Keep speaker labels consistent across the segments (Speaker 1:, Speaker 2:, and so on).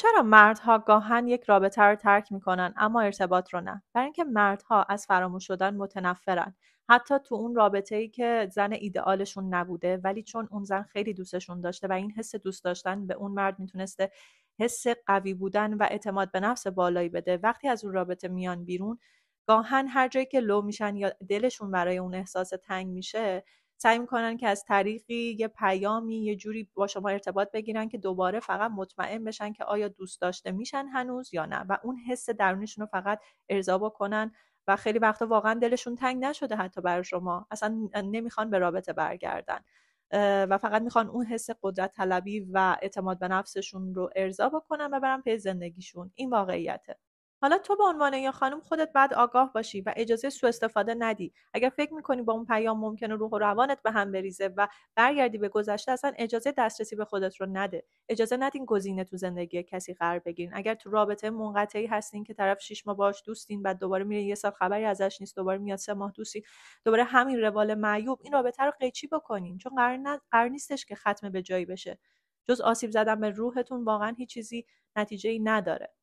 Speaker 1: چرا مردها گاهن یک رابطه رو ترک میکنن اما ارتباط رو نه؟ برای اینکه مردها از فراموش شدن متنفرن. حتی تو اون رابطه‌ای که زن ایدئالشون نبوده، ولی چون اون زن خیلی دوستشون داشته و این حس دوست داشتن به اون مرد میتونسته حس قوی بودن و اعتماد به نفس بالایی بده، وقتی از اون رابطه میان بیرون، گاهن هر جایی که لو میشن یا دلشون برای اون احساس تنگ میشه، سعی میکنن که از طریقی یه پیامی یه جوری با شما ارتباط بگیرن که دوباره فقط مطمئن بشن که آیا دوست داشته میشن هنوز یا نه، و اون حس درونیشون رو فقط ارضا بکنن. و خیلی وقتا واقعا دلشون تنگ نشده حتی برای شما، اصلا نمیخوان به رابطه برگردن و فقط میخوان اون حس قدرت طلبی و اعتماد به نفسشون رو ارضا بکنن و برن پی زندگیشون. این واقعیته. حالا تو به عنوان یه خانم خودت باید آگاه باشی و اجازه سوء استفاده ندی. اگر فکر میکنی با اون پیام ممکنه روح و روانت به هم بریزه و برگردی به گذشته، اصلا اجازه دسترسی به خودت رو نده. اجازه ندین گزینه تو زندگی کسی قرار بگیرین. اگر تو رابطه منقطعی هستین که طرف 6 ماه باهاش دوستین، بعد دوباره میره یه سال خبری ازش نیست، دوباره میاد 3 ماه دوستین، دوباره همین روال معیوب، این رابطه رو قیچی بکنین، چون قرار نیستش که ختم به جایی بشه. جز آسیب زدن به روحتون واقعا هیچ چیزی نتیجه‌ای نداره.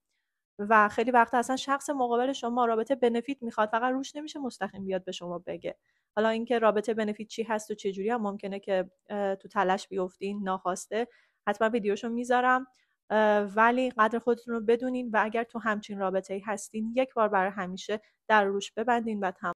Speaker 1: و خیلی وقتا اصلا شخص مقابل شما رابطه بنفیت میخواد، فقط روش نمیشه مستقیم بیاد به شما بگه. حالا اینکه رابطه بنفیت چی هست و چه جوری هم ممکنه که تو تلاش بیفتین ناخواسته، حتما ویدیوشو میذارم. ولی قدر خودتون رو بدونین و اگر تو همچین رابطه‌ای هستین، یک بار برای همیشه در روش ببندین و